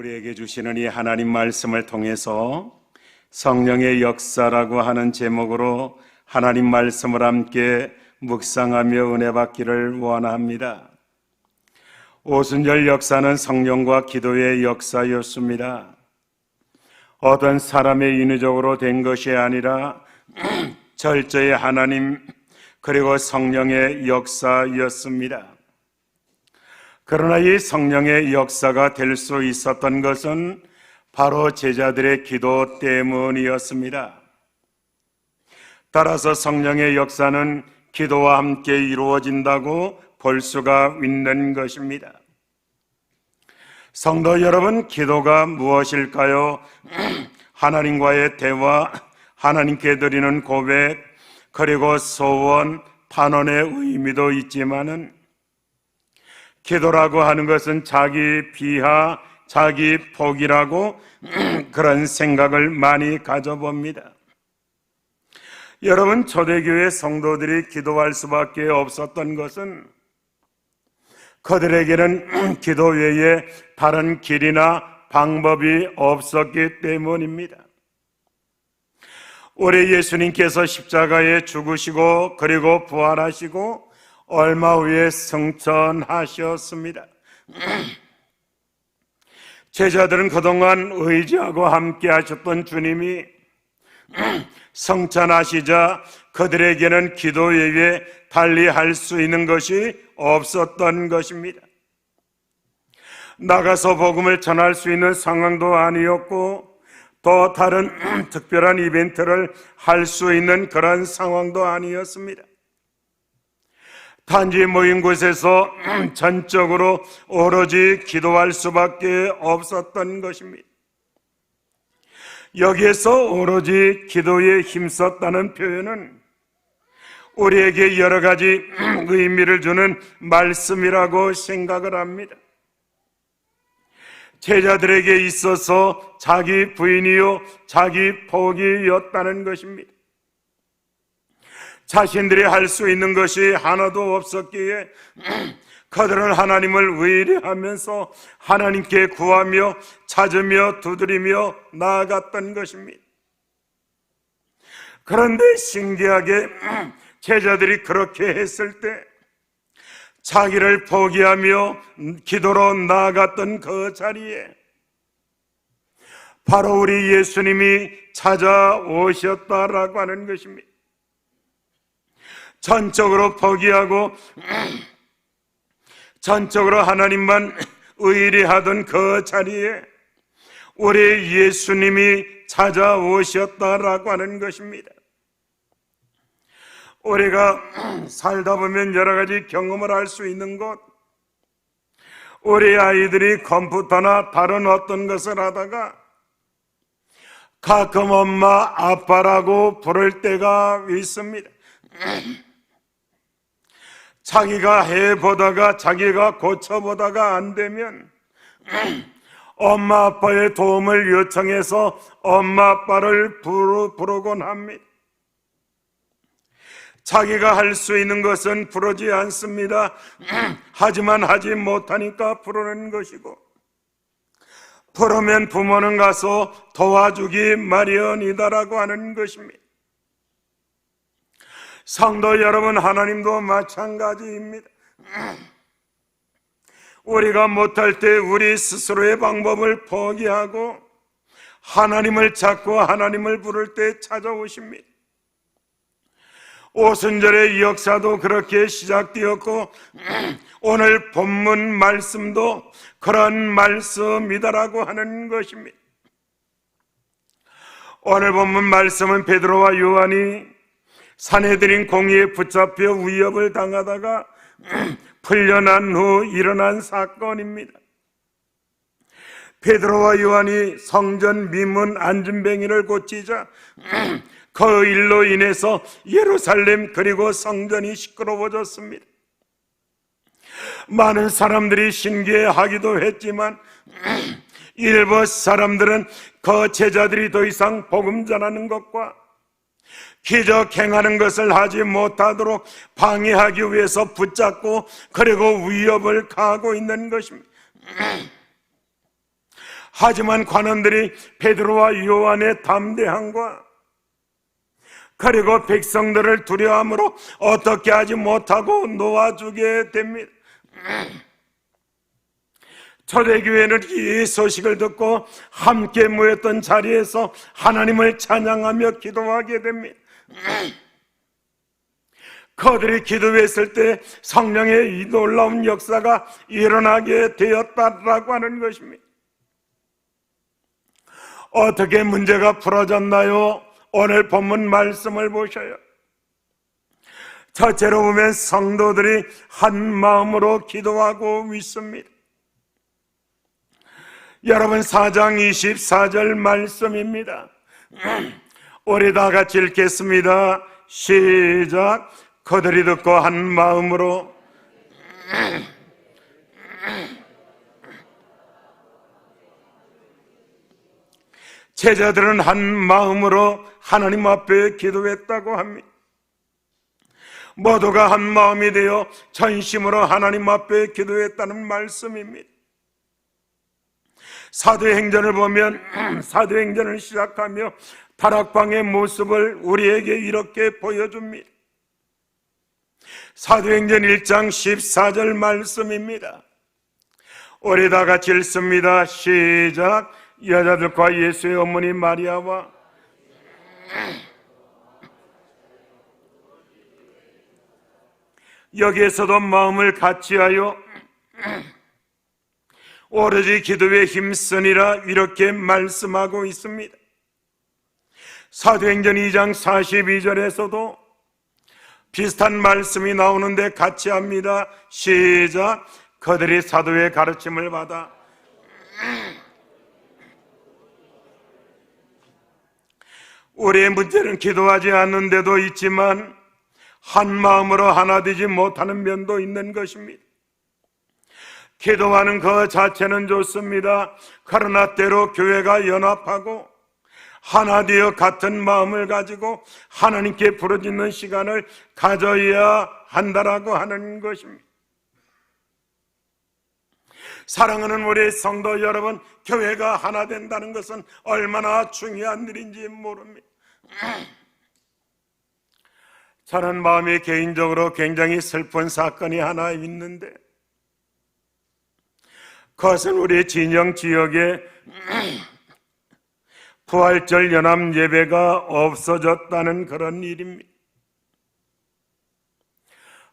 우리에게 주시는 이 하나님 말씀을 통해서 성령의 역사라고 하는 제목으로 하나님 말씀을 함께 묵상하며 은혜 받기를 원합니다. 오순절 역사는 성령과 기도의 역사였습니다. 어떤 사람의 인위적으로 된 것이 아니라 철저히 하나님 그리고 성령의 역사였습니다. 그러나 이 성령의 역사가 될 수 있었던 것은 바로 제자들의 기도 때문이었습니다. 따라서 성령의 역사는 기도와 함께 이루어진다고 볼 수가 있는 것입니다. 성도 여러분, 기도가 무엇일까요? 하나님과의 대화, 하나님께 드리는 고백, 그리고 소원, 탄원의 의미도 있지만은 기도라고 하는 것은 자기 비하, 자기 포기라고 그런 생각을 많이 가져봅니다. 여러분, 초대교회 성도들이 기도할 수밖에 없었던 것은 그들에게는 기도 외에 다른 길이나 방법이 없었기 때문입니다. 우리 예수님께서 십자가에 죽으시고 그리고 부활하시고 얼마 후에 승천하셨습니다. 제자들은 그동안 의지하고 함께 하셨던 주님이 승천하시자 그들에게는 기도 외에 달리 할 수 있는 것이 없었던 것입니다. 나가서 복음을 전할 수 있는 상황도 아니었고 또 다른 특별한 이벤트를 할 수 있는 그런 상황도 아니었습니다. 단지 모인 곳에서 전적으로 오로지 기도할 수밖에 없었던 것입니다. 여기에서 오로지 기도에 힘썼다는 표현은 우리에게 여러 가지 의미를 주는 말씀이라고 생각을 합니다. 제자들에게 있어서 자기 부인이요 자기 포기였다는 것입니다. 자신들이 할 수 있는 것이 하나도 없었기에 그들은 하나님을 의뢰하면서 하나님께 구하며 찾으며 두드리며 나아갔던 것입니다. 그런데 신기하게 제자들이 그렇게 했을 때 자기를 포기하며 기도로 나아갔던 그 자리에 바로 우리 예수님이 찾아오셨다라고 하는 것입니다. 전적으로 포기하고 전적으로 하나님만 의뢰하던 그 자리에 우리 예수님이 찾아오셨다라고 하는 것입니다. 우리가 살다 보면 여러 가지 경험을 할 수 있는 것, 우리 아이들이 컴퓨터나 다른 어떤 것을 하다가 가끔 엄마, 아빠라고 부를 때가 있습니다. 자기가 해보다가 자기가 고쳐보다가 안 되면 엄마 아빠의 도움을 요청해서 엄마 아빠를 부르곤 합니다. 자기가 할 수 있는 것은 부르지 않습니다. 하지만 하지 못하니까 부르는 것이고 부르면 부모는 가서 도와주기 마련이다라고 하는 것입니다. 성도 여러분, 하나님도 마찬가지입니다. 우리가 못할 때 우리 스스로의 방법을 포기하고 하나님을 찾고 하나님을 부를 때 찾아오십니다. 오순절의 역사도 그렇게 시작되었고 오늘 본문 말씀도 그런 말씀이다라고 하는 것입니다. 오늘 본문 말씀은 베드로와 요한이 산헤드린 공의에 붙잡혀 위협을 당하다가 풀려난 후 일어난 사건입니다. 베드로와 요한이 성전 미문 안전뱅이를 고치자 그 일로 인해서 예루살렘 그리고 성전이 시끄러워졌습니다. 많은 사람들이 신기해하기도 했지만 일부 사람들은 그 제자들이 더 이상 복음 전하는 것과 기적 행하는 것을 하지 못하도록 방해하기 위해서 붙잡고 그리고 위협을 가하고 있는 것입니다. 하지만 관원들이 베드로와 요한의 담대함과 그리고 백성들을 두려움으로 어떻게 하지 못하고 놓아주게 됩니다. 초대교회는 이 소식을 듣고 함께 모였던 자리에서 하나님을 찬양하며 기도하게 됩니다. 그들이 기도했을 때 성령의 이 놀라운 역사가 일어나게 되었다라고 하는 것입니다. 어떻게 문제가 풀어졌나요? 오늘 본문 말씀을 보셔요. 첫째로 보면 성도들이 한 마음으로 기도하고 있습니다. 여러분 4장 24절 말씀입니다. 우리 다 같이 읽겠습니다. 시작. 그들이 듣고 한 마음으로 제자들은 한 마음으로 하나님 앞에 기도했다고 합니다. 모두가 한 마음이 되어 전심으로 하나님 앞에 기도했다는 말씀입니다. 사도행전을 보면 사도행전을 시작하며 다락방의 모습을 우리에게 이렇게 보여줍니다. 사도행전 1장 14절 말씀입니다. 우리 다 같이 읽습니다. 시작. 여자들과 예수의 어머니 마리아와 여기에서도 마음을 같이하여 오로지 기도에 힘쓰니라 이렇게 말씀하고 있습니다. 사도행전 2장 42절에서도 비슷한 말씀이 나오는데 같이 합니다. 시작. 그들이 사도의 가르침을 받아 우리의 문제는 기도하지 않는데도 있지만 한 마음으로 하나 되지 못하는 면도 있는 것입니다. 기도하는 그 자체는 좋습니다. 그러나 때로 교회가 연합하고 하나 되어 같은 마음을 가지고 하나님께 부르짖는 시간을 가져야 한다라고 하는 것입니다. 사랑하는 우리 성도 여러분, 교회가 하나 된다는 것은 얼마나 중요한 일인지 모릅니다. 저는 마음이 개인적으로 굉장히 슬픈 사건이 하나 있는데, 그것은 우리 진영 지역에 부활절 연합 예배가 없어졌다는 그런 일입니다.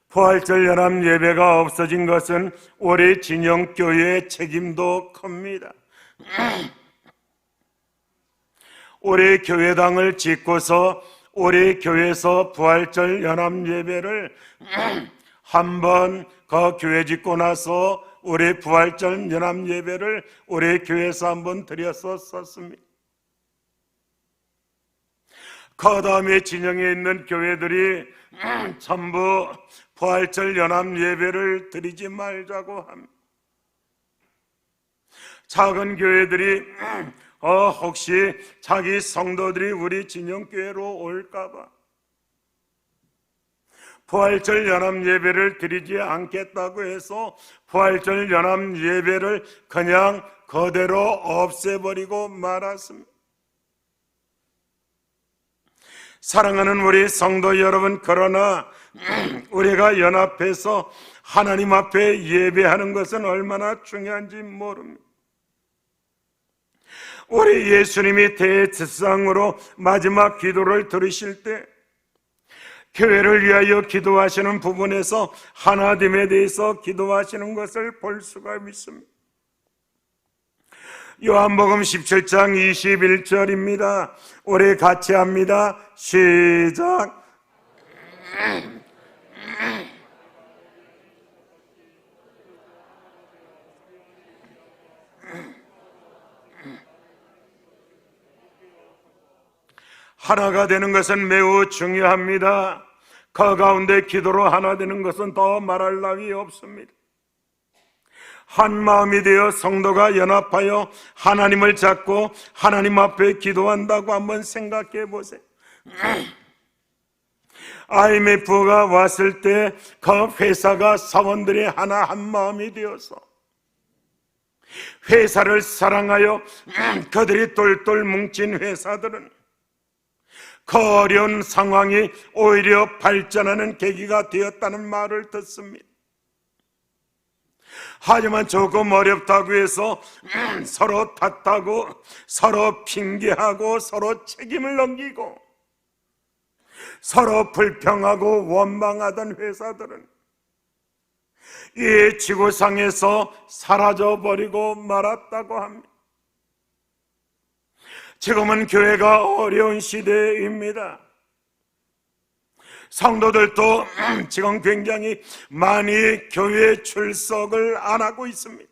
부활절 연합 예배가 없어진 것은 우리 진영교회의 책임도 큽니다. 우리 교회당을 짓고서 우리 교회에서 부활절 연합 예배를 한번 그 교회 짓고 나서 우리 부활절 연합 예배를 우리 교회에서 한번 드렸었습니다. 그 다음에 진영에 있는 교회들이 전부 부활절 연합 예배를 드리지 말자고 합니다. 작은 교회들이 혹시 자기 성도들이 우리 진영교회로 올까봐 부활절 연합 예배를 드리지 않겠다고 해서 부활절 연합 예배를 그냥 그대로 없애버리고 말았습니다. 사랑하는 우리 성도 여러분, 그러나 우리가 연합해서 하나님 앞에 예배하는 것은 얼마나 중요한지 모릅니다. 우리 예수님이 대제사장으로 마지막 기도를 들으실 때 교회를 위하여 기도하시는 부분에서 하나됨에 대해서 기도하시는 것을 볼 수가 있습니다. 요한복음 17장 21절입니다. 우리 같이 합니다. 시작. 하나가 되는 것은 매우 중요합니다. 그 가운데 기도로 하나 되는 것은 더 말할 나위 없습니다. 한 마음이 되어 성도가 연합하여 하나님을 잡고 하나님 앞에 기도한다고 한번 생각해 보세요. IMF가 왔을 때 그 회사가 사원들이 하나 한 마음이 되어서 회사를 사랑하여 그들이 똘똘 뭉친 회사들은 그 어려운 상황이 오히려 발전하는 계기가 되었다는 말을 듣습니다. 하지만 조금 어렵다고 해서 서로 탓하고 서로 핑계하고 서로 책임을 넘기고 서로 불평하고 원망하던 회사들은 이 지구상에서 사라져버리고 말았다고 합니다. 지금은 교회가 어려운 시대입니다. 성도들도 지금 굉장히 많이 교회 출석을 안 하고 있습니다.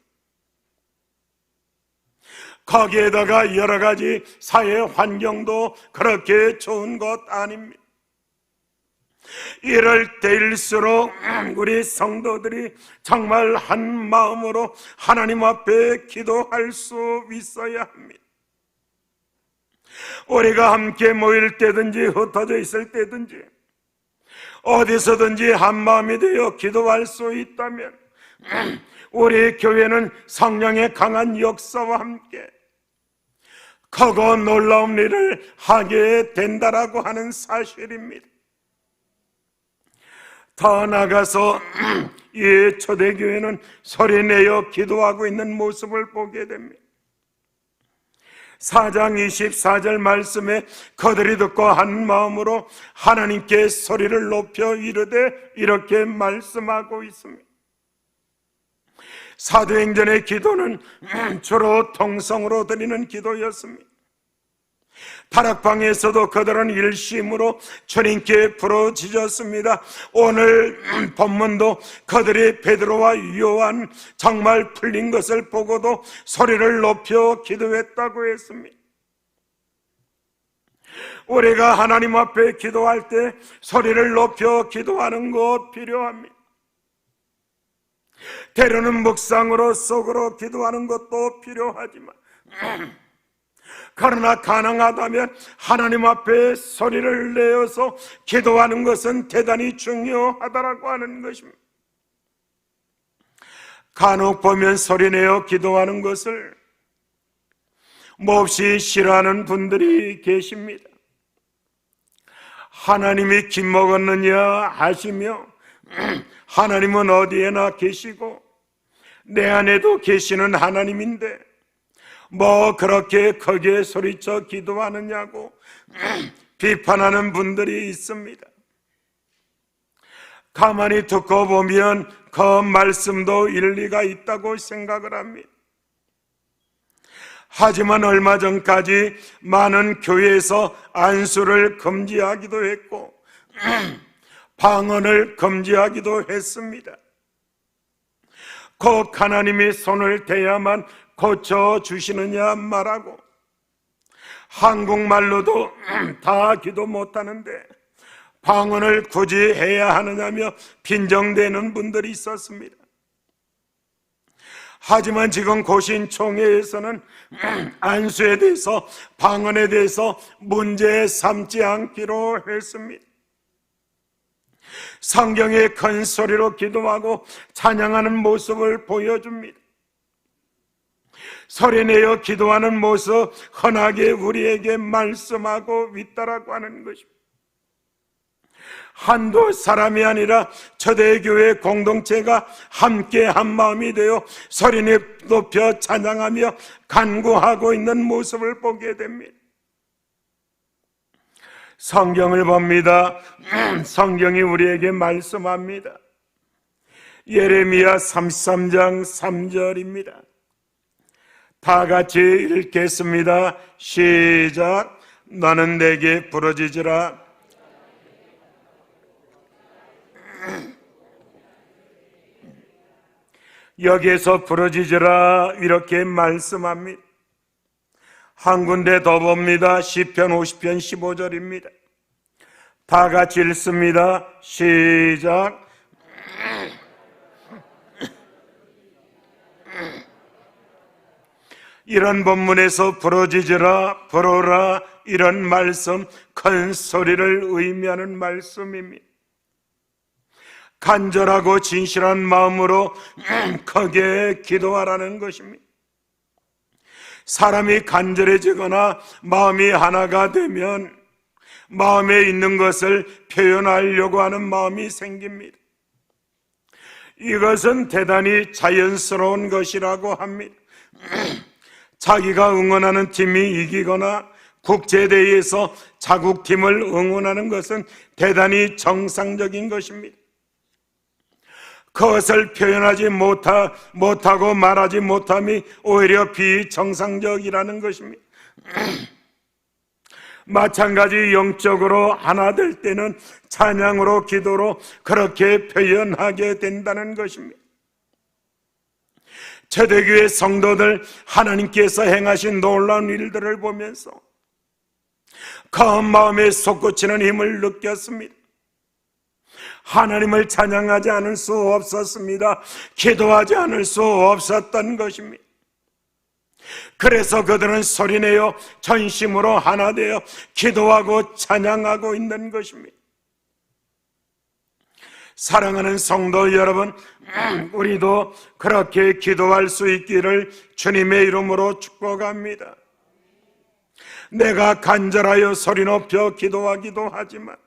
거기에다가 여러 가지 사회 환경도 그렇게 좋은 것 아닙니다. 이럴 때일수록 우리 성도들이 정말 한 마음으로 하나님 앞에 기도할 수 있어야 합니다. 우리가 함께 모일 때든지 흩어져 있을 때든지 어디서든지 한 마음이 되어 기도할 수 있다면 우리 교회는 성령의 강한 역사와 함께 크고 놀라운 일을 하게 된다라고 하는 사실입니다. 더 나아가서 이 초대교회는 소리내어 기도하고 있는 모습을 보게 됩니다. 4장 24절 말씀에 그들이 듣고 한 마음으로 하나님께 소리를 높여 이르되 이렇게 말씀하고 있습니다. 사도행전의 기도는 주로 통성으로 드리는 기도였습니다. 다락방에서도 그들은 일심으로 주님께 부르짖었습니다. 오늘 본문도 그들이 베드로와 요한 정말 풀린 것을 보고도 소리를 높여 기도했다고 했습니다. 우리가 하나님 앞에 기도할 때 소리를 높여 기도하는 것 필요합니다. 때로는 묵상으로 속으로 기도하는 것도 필요하지만 그러나 가능하다면 하나님 앞에 소리를 내어서 기도하는 것은 대단히 중요하다라고 하는 것입니다. 간혹 보면 소리내어 기도하는 것을 몹시 싫어하는 분들이 계십니다. 하나님이 김 먹었느냐 하시며 하나님은 어디에나 계시고 내 안에도 계시는 하나님인데 뭐 그렇게 크게 소리쳐 기도하느냐고 비판하는 분들이 있습니다. 가만히 듣고 보면 그 말씀도 일리가 있다고 생각을 합니다. 하지만 얼마 전까지 많은 교회에서 안수를 금지하기도 했고 방언을 금지하기도 했습니다. 꼭 하나님이 손을 대야만 고쳐주시느냐 말하고 한국말로도 다 기도 못하는데 방언을 굳이 해야 하느냐며 빈정대는 분들이 있었습니다. 하지만 지금 고신총회에서는 안수에 대해서 방언에 대해서 문제 삼지 않기로 했습니다. 성경에 큰 소리로 기도하고 찬양하는 모습을 보여줍니다. 소리내어 기도하는 모습 흔하게 우리에게 말씀하고 있다라고 하는 것입니다. 한두 사람이 아니라 초대교회 공동체가 함께 한 마음이 되어 소리 높여 찬양하며 간구하고 있는 모습을 보게 됩니다. 성경을 봅니다. 성경이 우리에게 말씀합니다. 예레미야 33장 3절입니다. 다 같이 읽겠습니다. 시작. 너는 내게 부르짖으라. 여기에서 부르짖으라 이렇게 말씀합니다. 한 군데 더 봅니다. 시편 50편 15절입니다. 다 같이 읽습니다. 시작. 이런 본문에서 부르짖으라, 부르라 이런 말씀, 큰 소리를 의미하는 말씀입니다. 간절하고 진실한 마음으로 크게 기도하라는 것입니다. 사람이 간절해지거나 마음이 하나가 되면 마음에 있는 것을 표현하려고 하는 마음이 생깁니다. 이것은 대단히 자연스러운 것이라고 합니다. 자기가 응원하는 팀이 이기거나 국제대회에서 자국팀을 응원하는 것은 대단히 정상적인 것입니다. 그것을 표현하지 못하고 말하지 못함이 오히려 비정상적이라는 것입니다. 마찬가지 영적으로 하나 될 때는 찬양으로 기도로 그렇게 표현하게 된다는 것입니다. 초대교회 성도들 하나님께서 행하신 놀라운 일들을 보면서 그 마음에 솟구치는 힘을 느꼈습니다. 하나님을 찬양하지 않을 수 없었습니다. 기도하지 않을 수 없었던 것입니다. 그래서 그들은 소리내어 전심으로 하나 되어 기도하고 찬양하고 있는 것입니다. 사랑하는 성도 여러분, 우리도 그렇게 기도할 수 있기를 주님의 이름으로 축복합니다. 내가 간절하여 소리 높여 기도하기도 하지만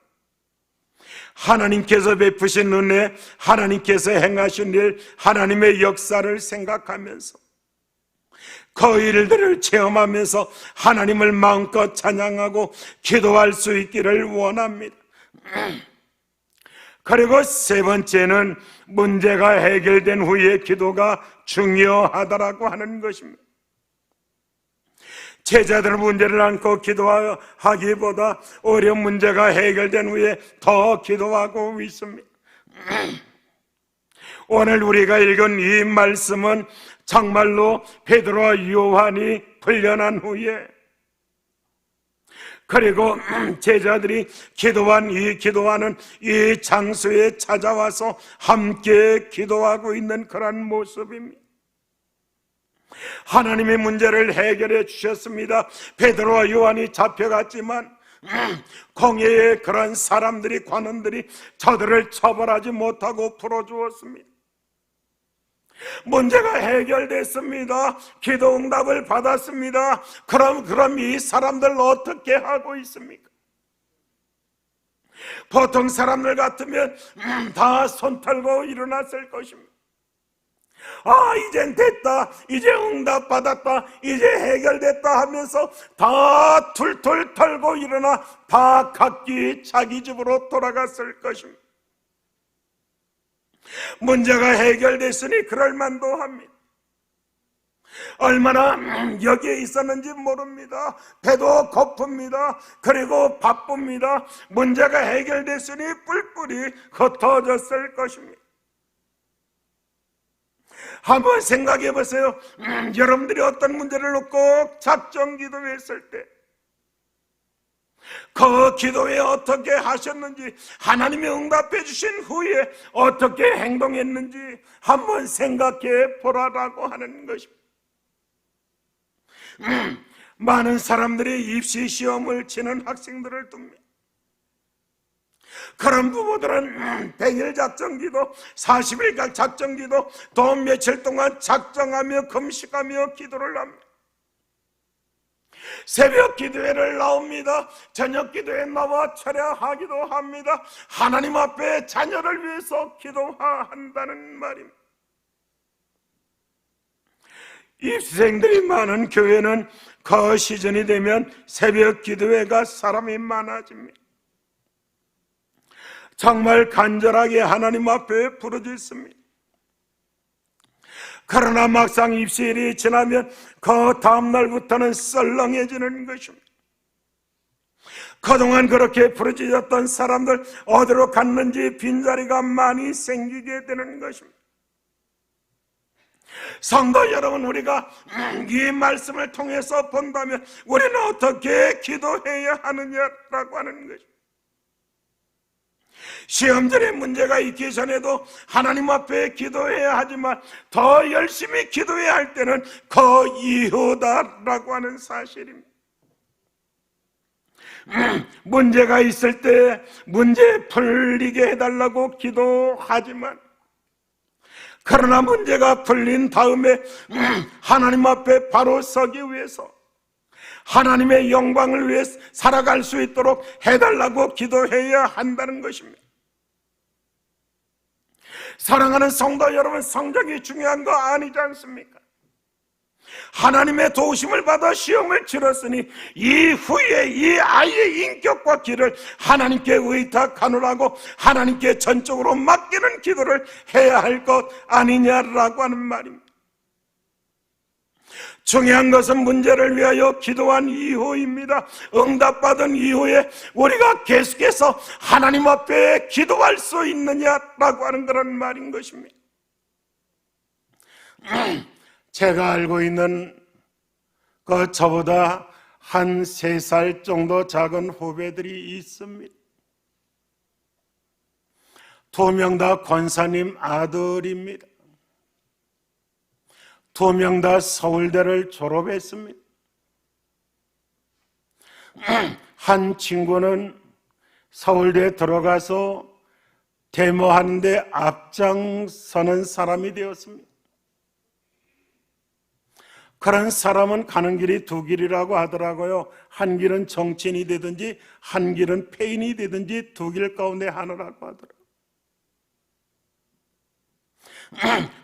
하나님께서 베푸신 은혜, 하나님께서 행하신 일, 하나님의 역사를 생각하면서 그 일들을 체험하면서 하나님을 마음껏 찬양하고 기도할 수 있기를 원합니다. 그리고 세 번째는 문제가 해결된 후에 기도가 중요하다라고 하는 것입니다. 제자들은 문제를 안고 기도하기보다 오히려 문제가 해결된 후에 더 기도하고 있습니다. 오늘 우리가 읽은 이 말씀은 정말로 베드로와 요한이 풀려난 후에 그리고 제자들이 기도하는 이 장소에 찾아와서 함께 기도하고 있는 그런 모습입니다. 하나님의 문제를 해결해 주셨습니다. 베드로와 요한이 잡혀갔지만 공회의 그런 사람들이, 관원들이 저들을 처벌하지 못하고 풀어주었습니다. 문제가 해결됐습니다. 기도 응답을 받았습니다. 그럼 이 사람들 어떻게 하고 있습니까? 보통 사람들 같으면 다 손 털고 일어났을 것입니다. 이젠 됐다, 이제 응답 받았다, 이제 해결됐다 하면서 다 툴툴 털고 일어나 다 각기 자기 집으로 돌아갔을 것입니다. 문제가 해결됐으니 그럴 만도 합니다. 얼마나 여기에 있었는지 모릅니다. 배도 고픕니다. 그리고 바쁩니다. 문제가 해결됐으니 뿔뿔이 흩어졌을 것입니다. 한번 생각해 보세요. 여러분들이 어떤 문제를 놓고 작정 기도했을 때 그 기도에 어떻게 하셨는지, 하나님이 응답해 주신 후에 어떻게 행동했는지 한번 생각해 보라라고 하는 것입니다. 많은 사람들이 입시 시험을 치는 학생들을 둡니다. 그런 부부들은 100일 작정기도, 40일 작정기도, 또 며칠 동안 작정하며 금식하며 기도를 합니다. 새벽 기도회를 나옵니다. 저녁 기도에 나와 철야하기도 합니다. 하나님 앞에 자녀를 위해서 기도한다는 말입니다. 입시생들이 많은 교회는 그 시즌이 되면 새벽 기도회가 사람이 많아집니다. 정말 간절하게 하나님 앞에 부르짖습니다. 그러나 막상 입시일이 지나면 그 다음날부터는 썰렁해지는 것입니다. 그동안 그렇게 부르짖었던 사람들 어디로 갔는지 빈자리가 많이 생기게 되는 것입니다. 성도 여러분, 우리가 이 말씀을 통해서 본다면 우리는 어떻게 기도해야 하느냐라고 하는 것입니다. 시험전에 문제가 있기 전에도 하나님 앞에 기도해야 하지만 더 열심히 기도해야 할 때는 그 이후다라고 하는 사실입니다. 문제가 있을 때 문제 풀리게 해달라고 기도하지만 그러나 문제가 풀린 다음에 하나님 앞에 바로 서기 위해서 하나님의 영광을 위해 살아갈 수 있도록 해달라고 기도해야 한다는 것입니다. 사랑하는 성도 여러분, 성적이 중요한 거 아니지 않습니까? 하나님의 도우심을 받아 시험을 치렀으니 이후에 이 아이의 인격과 길을 하나님께 의탁하느라고 하나님께 전적으로 맡기는 기도를 해야 할 것 아니냐라고 하는 말입니다. 중요한 것은 문제를 위하여 기도한 이후입니다. 응답받은 이후에 우리가 계속해서 하나님 앞에 기도할 수 있느냐라고 하는 그런 말인 것입니다. 제가 알고 있는 저보다 한 3살 정도 작은 후배들이 있습니다. 2명 다 권사님 아들입니다. 2명 다 서울대를 졸업했습니다. 한 친구는 서울대에 들어가서 데모하는데 앞장서는 사람이 되었습니다. 그런 사람은 가는 길이 2길이라고 하더라고요. 한 길은 정치인이 되든지 한 길은 폐인이 되든지 2길 가운데 하나라고 하더라고요.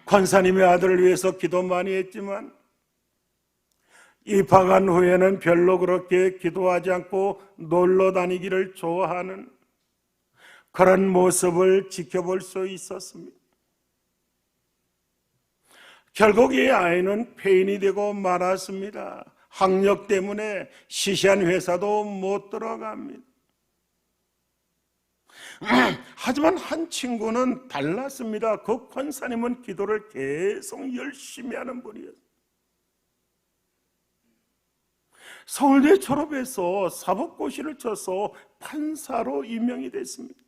권사님의 아들을 위해서 기도 많이 했지만 입학한 후에는 별로 그렇게 기도하지 않고 놀러 다니기를 좋아하는 그런 모습을 지켜볼 수 있었습니다. 결국 이 아이는 폐인이 되고 말았습니다. 학력 때문에 시시한 회사도 못 들어갑니다. 하지만 한 친구는 달랐습니다. 그 권사님은 기도를 계속 열심히 하는 분이었어요. 서울대 졸업해서 사법고시를 쳐서 판사로 임명이 됐습니다.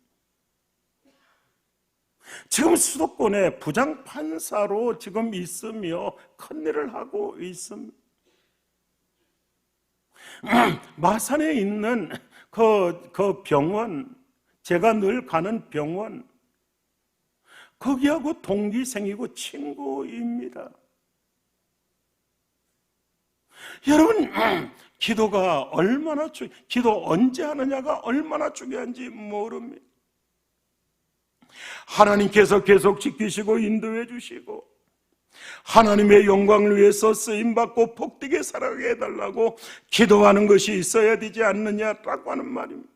지금 수도권에 부장판사로 지금 있으며 큰일을 하고 있습니다. 마산에 있는 그 병원, 제가 늘 가는 병원, 거기하고 동기생이고 친구입니다. 여러분, 기도가 얼마나 기도 언제 하느냐가 얼마나 중요한지 모릅니다. 하나님께서 계속 지키시고 인도해 주시고 하나님의 영광을 위해서 쓰임받고 복되게 살아가게 해달라고 기도하는 것이 있어야 되지 않느냐라고 하는 말입니다.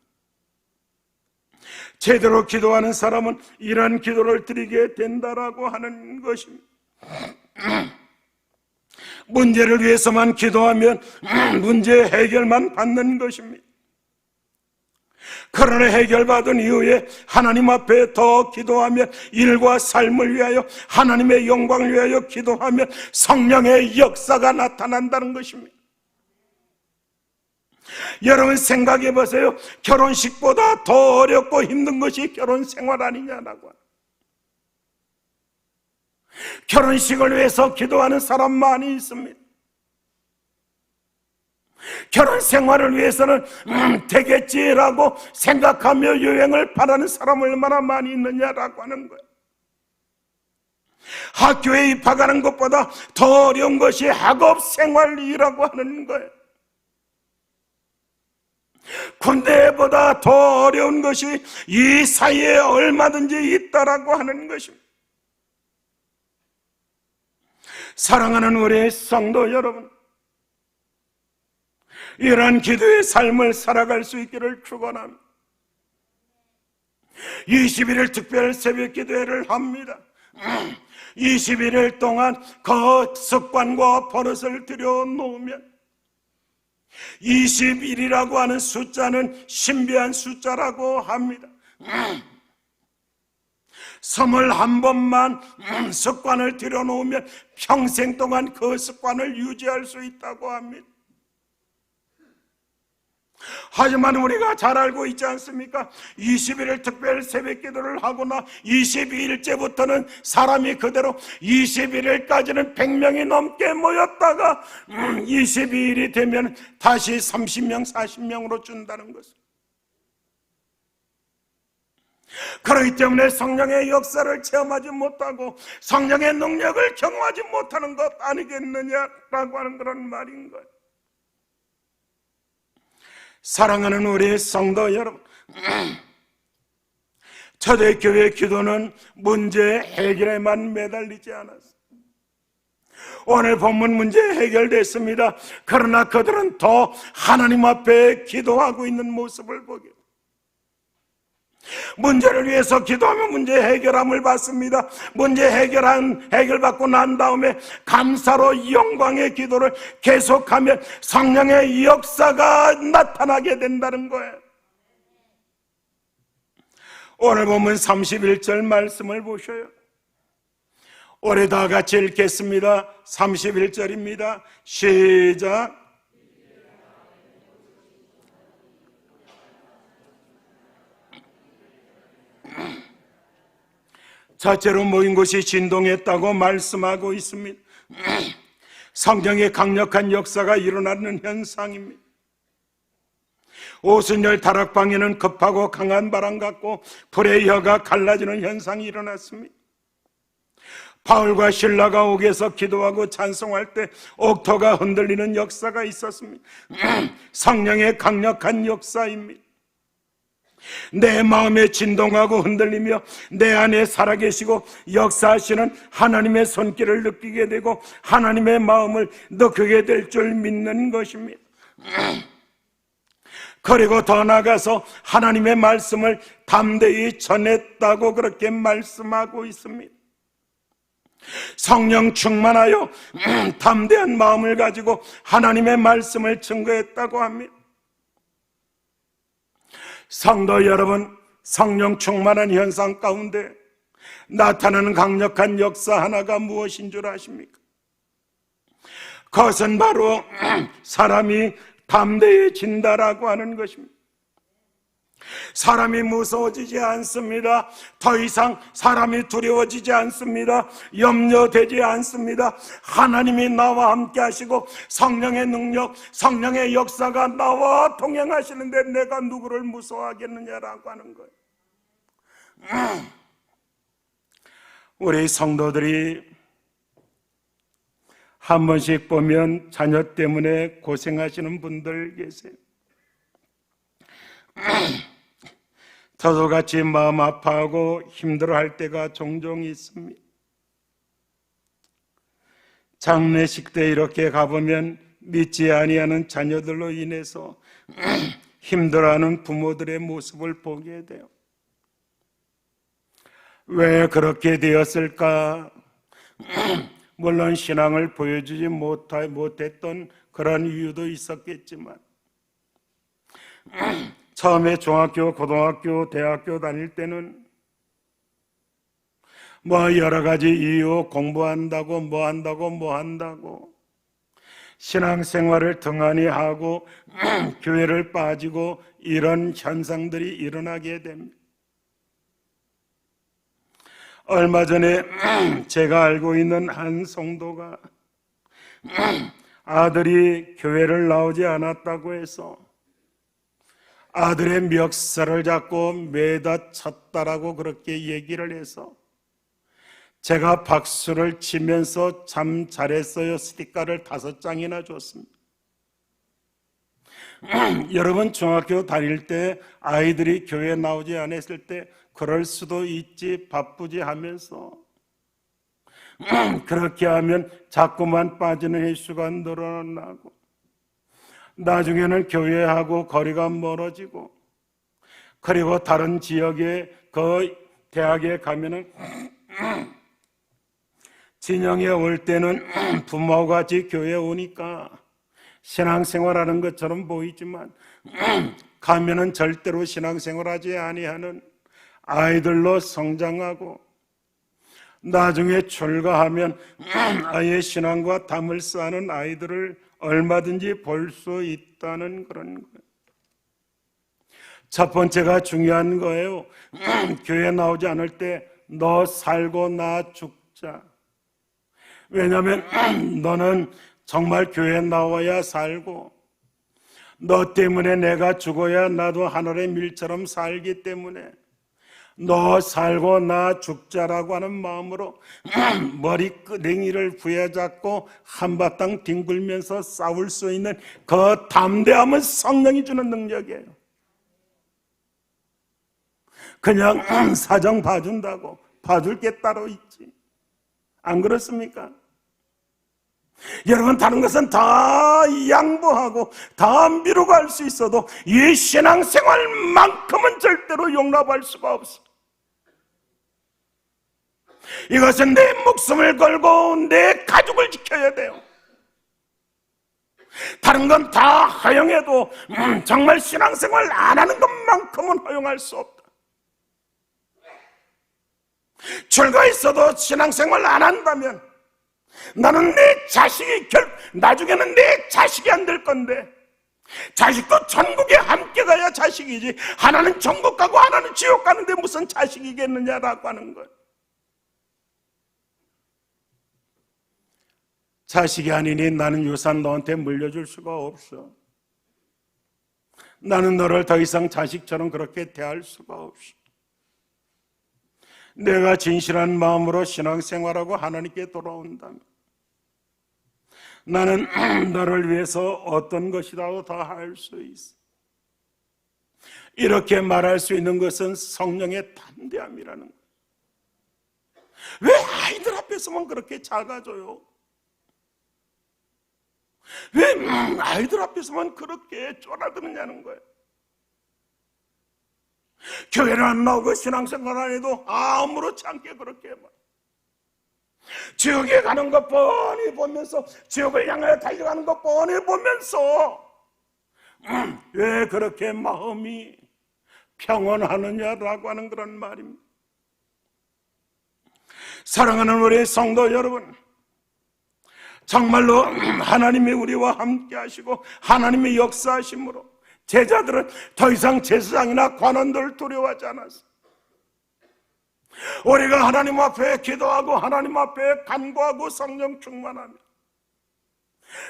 제대로 기도하는 사람은 이러한 기도를 드리게 된다라고 하는 것입니다. 문제를 위해서만 기도하면 문제 해결만 받는 것입니다. 그러나 해결받은 이후에 하나님 앞에 더 기도하면, 일과 삶을 위하여 하나님의 영광을 위하여 기도하면 성령의 역사가 나타난다는 것입니다. 여러분 생각해 보세요. 결혼식보다 더 어렵고 힘든 것이 결혼 생활 아니냐라고. 결혼식을 위해서 기도하는 사람 많이 있습니다. 결혼 생활을 위해서는 되겠지라고 생각하며 여행을 바라는 사람 얼마나 많이 있느냐라고 하는 거예요. 학교에 입학하는 것보다 더 어려운 것이 학업 생활이라고 하는 거예요. 군대보다 더 어려운 것이 이 사이에 얼마든지 있다라고 하는 것입니다. 사랑하는 우리 성도 여러분, 이러한 기도의 삶을 살아갈 수 있기를 축원합니다. 21일 특별 새벽 기도회를 합니다. 21일 동안 그 습관과 버릇을 들여놓으면 21이라고 하는 숫자는 신비한 숫자라고 합니다. 21번만 습관을 들여놓으면 평생 동안 그 습관을 유지할 수 있다고 합니다. 하지만 우리가 잘 알고 있지 않습니까? 21일 특별 새벽 기도를 하거나 22일째부터는 사람이 그대로 21일까지는 100명이 넘게 모였다가 22일이 되면 다시 30명, 40명으로 준다는 것입니다. 그렇기 때문에 성령의 역사를 체험하지 못하고 성령의 능력을 경험하지 못하는 것 아니겠느냐라고 하는 그런 말인 거예요. 사랑하는 우리 성도 여러분, 초대교회 기도는 문제 해결에만 매달리지 않았어요. 오늘 본문 문제 해결됐습니다. 그러나 그들은 더 하나님 앞에 기도하고 있는 모습을 보게 돼요. 문제를 위해서 기도하면 문제 해결함을 받습니다. 문제 해결받고 난 다음에 감사로 영광의 기도를 계속하면 성령의 역사가 나타나게 된다는 거예요. 오늘 보면 31절 말씀을 보셔요. 올해 다 같이 읽겠습니다. 31절입니다. 시작. 자체로 모인 곳이 진동했다고 말씀하고 있습니다. 성경의 강력한 역사가 일어나는 현상입니다. 오순절 다락방에는 급하고 강한 바람 같고 불의 혀가 갈라지는 현상이 일어났습니다. 바울과 실라가 옥에서 기도하고 찬송할 때 옥토가 흔들리는 역사가 있었습니다. 성령의 강력한 역사입니다. 내 마음에 진동하고 흔들리며 내 안에 살아계시고 역사하시는 하나님의 손길을 느끼게 되고 하나님의 마음을 느끼게 될 줄 믿는 것입니다. 그리고 더 나아가서 하나님의 말씀을 담대히 전했다고 그렇게 말씀하고 있습니다. 성령 충만하여 담대한 마음을 가지고 하나님의 말씀을 증거했다고 합니다. 성도 여러분, 성령 충만한 현상 가운데 나타나는 강력한 역사 하나가 무엇인 줄 아십니까? 그것은 바로 사람이 담대해진다라고 하는 것입니다. 사람이 무서워지지 않습니다. 더 이상 사람이 두려워지지 않습니다. 염려되지 않습니다. 하나님이 나와 함께 하시고 성령의 능력, 성령의 역사가 나와 동행하시는데 내가 누구를 무서워하겠느냐라고 하는 거예요. 우리 성도들이 한 번씩 보면 자녀 때문에 고생하시는 분들 계세요. 저도 같이 마음 아파하고 힘들어할 때가 종종 있습니다. 장례식 때 이렇게 가보면 믿지 아니하는 자녀들로 인해서 힘들어하는 부모들의 모습을 보게 돼요. 왜 그렇게 되었을까? 물론 신앙을 보여주지 못했던 그런 이유도 있었겠지만 처음에 중학교, 고등학교, 대학교 다닐 때는 여러 가지 이유, 공부한다고 뭐 한다고 신앙생활을 등한히 하고 교회를 빠지고 이런 현상들이 일어나게 됩니다. 얼마 전에 제가 알고 있는 한 성도가 아들이 교회를 나오지 않았다고 해서 아들의 멱살을 잡고 매다 쳤다라고 그렇게 얘기를 해서 제가 박수를 치면서 참 잘했어요 스티커를 5장이나 줬습니다. 여러분 중학교 다닐 때 아이들이 교회 나오지 않았을 때 그럴 수도 있지 바쁘지 하면서 그렇게 하면 자꾸만 빠지는 횟수가 늘어나고 나중에는 교회하고 거리가 멀어지고 그리고 다른 지역에 그 대학에 가면은 진영에 올 때는 부모와 같이 교회에 오니까 신앙생활하는 것처럼 보이지만 가면은 절대로 신앙생활하지 아니하는 아이들로 성장하고 나중에 출가하면 아예 신앙과 담을 쌓는 아이들을 얼마든지 볼 수 있다는 그런 거예요. 첫 번째가 중요한 거예요. 교회 나오지 않을 때 너 살고 나 죽자. 왜냐하면 너는 정말 교회 나와야 살고 너 때문에 내가 죽어야 나도 하늘의 밀처럼 살기 때문에 너 살고 나 죽자라고 하는 마음으로 머리끄댕이를 부여잡고 한바탕 뒹굴면서 싸울 수 있는 그 담대함은 성령이 주는 능력이에요. 그냥 사정 봐준다고 봐줄 게 따로 있지, 안 그렇습니까? 여러분, 다른 것은 다 양보하고 다 미루고 할 수 있어도 이 신앙생활만큼은 절대로 용납할 수가 없어. 이것은 내 목숨을 걸고 내 가족을 지켜야 돼요. 다른 건 다 허용해도 정말 신앙생활 안 하는 것만큼은 허용할 수 없다. 죄가 있어도 신앙생활 안 한다면 나는 내 자식이 나중에는 내 자식이 안 될 건데, 자식도 천국에 함께 가야 자식이지, 하나는 천국 가고 하나는 지옥 가는데 무슨 자식이겠느냐라고 하는 거예요. 자식이 아니니 나는 유산 너한테 물려줄 수가 없어. 나는 너를 더 이상 자식처럼 그렇게 대할 수가 없어. 내가 진실한 마음으로 신앙생활하고 하나님께 돌아온다면 나는 너를 위해서 어떤 것이라도 다 할 수 있어. 이렇게 말할 수 있는 것은 성령의 담대함이라는 거예요. 왜 아이들 앞에서만 그렇게 작아져요? 왜 아이들 앞에서만 그렇게 쫄아드느냐는 거예요. 교회를 안 나오고 신앙생활 안 해도 아무렇지 않게 그렇게 말. 지옥에 가는 것 뻔히 보면서, 지옥을 향하여 달려가는 것 뻔히 보면서 왜 그렇게 마음이 평온하느냐라고 하는 그런 말입니다. 사랑하는 우리 성도 여러분, 정말로 하나님이 우리와 함께 하시고 하나님의 역사하심으로 제자들은 더 이상 제사장이나 관원들을 두려워하지 않았어요. 우리가 하나님 앞에 기도하고 하나님 앞에 간구하고 성령 충만하며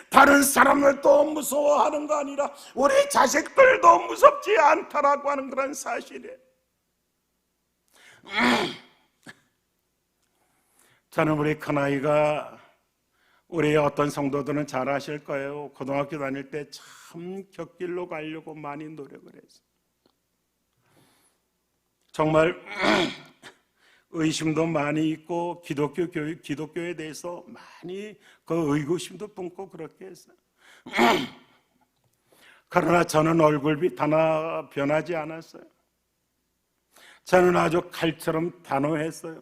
다른 사람들도 무서워하는 거 아니라 우리 자식들도 무섭지 않다라고 하는 그런 사실이에요. 저는 우리 큰아이가, 우리 어떤 성도들은 잘 아실 거예요. 고등학교 다닐 때 참 곁길로 가려고 많이 노력을 했어요. 정말 의심도 많이 있고 기독교에 대해서 많이 그 의구심도 품고 그렇게 했어요. 그러나 저는 얼굴빛 하나 변하지 않았어요. 저는 아주 칼처럼 단호했어요.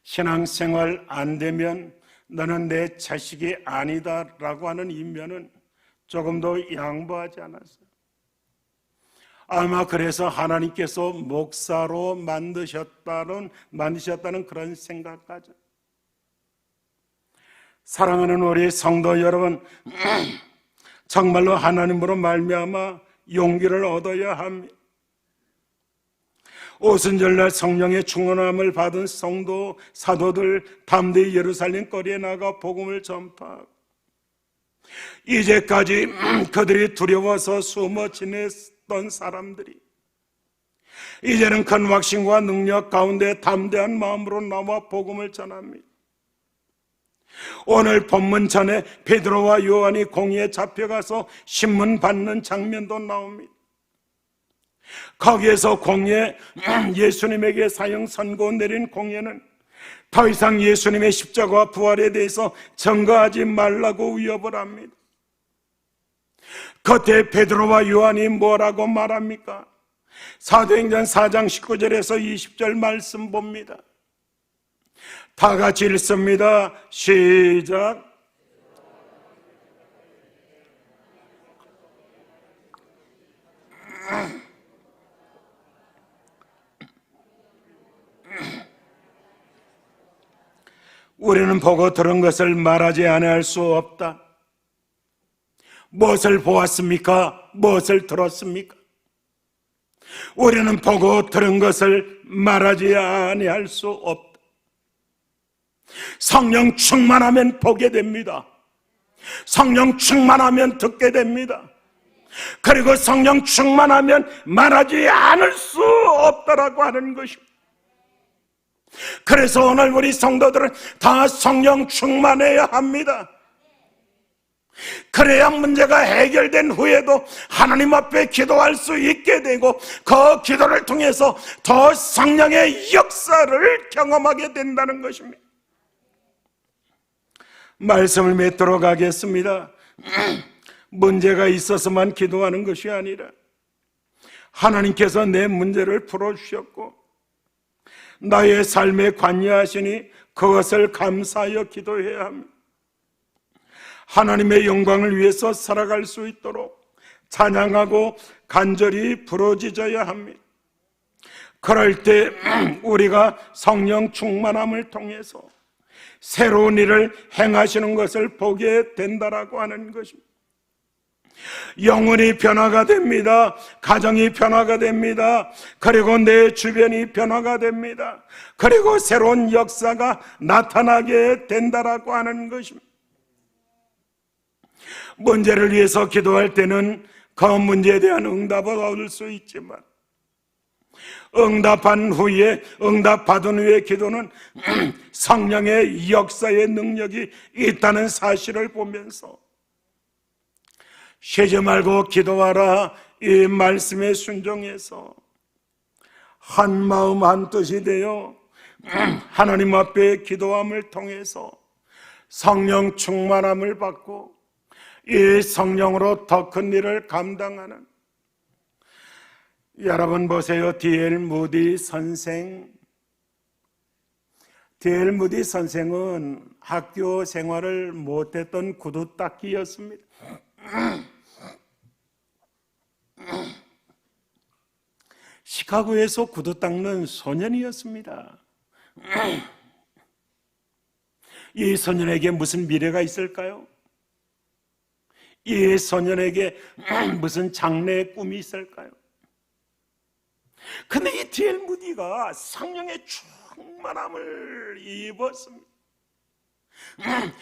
신앙생활 안 되면 너는 내 자식이 아니다라고 하는 인면은 조금도 양보하지 않았어요. 아마 그래서 하나님께서 목사로 만드셨다는 그런 생각까지. 사랑하는 우리 성도 여러분, 정말로 하나님으로 말미암아 용기를 얻어야 합니다. 오순절날 성령의 충만함을 받은 성도, 사도들 담대히 예루살렘 거리에 나가 복음을 전파하고, 이제까지 그들이 두려워서 숨어 지냈던 사람들이 이제는 큰 확신과 능력 가운데 담대한 마음으로 나와 복음을 전합니다. 오늘 본문 전에 베드로와 요한이 공의에 잡혀가서 신문 받는 장면도 나옵니다. 거기에서 공예, 예수님에게 사형 선고 내린 공예는 더 이상 예수님의 십자가와 부활에 대해서 증거하지 말라고 위협을 합니다. 그때 베드로와 요한이 뭐라고 말합니까? 사도행전 4장 19절에서 20절 말씀 봅니다. 다 같이 읽습니다. 시작. 우리는 보고 들은 것을 말하지 아니할 수 없다. 무엇을 보았습니까? 무엇을 들었습니까? 우리는 보고 들은 것을 말하지 아니할 수 없다. 성령 충만하면 보게 됩니다. 성령 충만하면 듣게 됩니다. 그리고 성령 충만하면 말하지 않을 수 없다라고 하는 것입니다. 그래서 오늘 우리 성도들은 다 성령 충만해야 합니다. 그래야 문제가 해결된 후에도 하나님 앞에 기도할 수 있게 되고 그 기도를 통해서 더 성령의 역사를 경험하게 된다는 것입니다. 말씀을 맺도록 하겠습니다. 문제가 있어서만 기도하는 것이 아니라 하나님께서 내 문제를 풀어주셨고 나의 삶에 관여하시니 그것을 감사하여 기도해야 합니다. 하나님의 영광을 위해서 살아갈 수 있도록 찬양하고 간절히 부르짖어야 합니다. 그럴 때 우리가 성령 충만함을 통해서 새로운 일을 행하시는 것을 보게 된다라고 하는 것입니다. 영혼이 변화가 됩니다. 가정이 변화가 됩니다. 그리고 내 주변이 변화가 됩니다. 그리고 새로운 역사가 나타나게 된다라고 하는 것입니다. 문제를 위해서 기도할 때는 그 문제에 대한 응답을 얻을 수 있지만 응답받은 후에 기도는 성령의 역사의 능력이 있다는 사실을 보면서 쉬지 말고 기도하라 이 말씀에 순종해서 한 마음 한 뜻이 되어 하나님 앞에 기도함을 통해서 성령 충만함을 받고 이 성령으로 더 큰 일을 감당하는, 여러분 보세요. D.L. 무디 선생은 학교 생활을 못했던 구두 닦기였습니다. 시카고에서 구두 닦는 소년이었습니다. 이 소년에게 무슨 미래가 있을까요? 이 소년에게 무슨 장래의 꿈이 있을까요? 근데 이 D.L. 무디가 성령의 충만함을 입었습니다.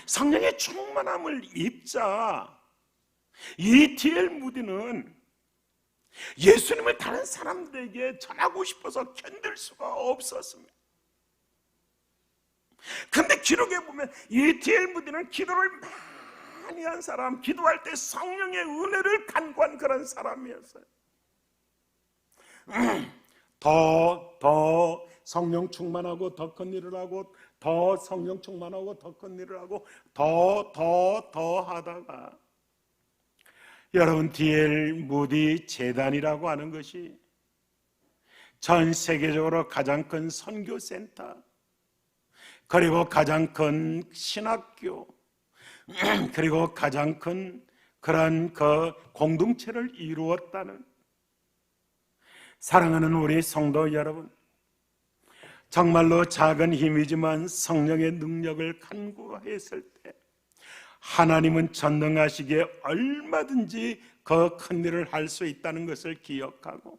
성령의 충만함을 입자 이 D.L. 무디는 예수님을 다른 사람들에게 전하고 싶어서 견딜 수가 없었습니다. 근데 기록에 보면 이 D.L. 무디는 기도를 많이 한 사람, 기도할 때 성령의 은혜를 간구한 그런 사람이었어요. 더 성령 충만하고 더 큰 일을 하고 더 성령 충만하고 더 큰 일을 하고 더 하다가 여러분 D.L. 무디 재단이라고 하는 것이 전 세계적으로 가장 큰 선교센터, 그리고 가장 큰 신학교, 그리고 가장 큰 그런 그 공동체를 이루었다는, 사랑하는 우리 성도 여러분, 정말로 작은 힘이지만 성령의 능력을 간구했을 때 하나님은 전능하시기에 얼마든지 그 큰 일을 할 수 있다는 것을 기억하고,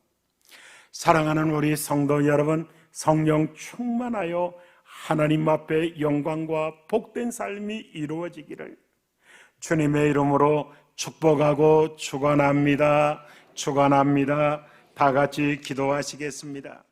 사랑하는 우리 성도 여러분, 성령 충만하여 하나님 앞에 영광과 복된 삶이 이루어지기를 주님의 이름으로 축복하고 축원합니다. 다 같이 기도하시겠습니다.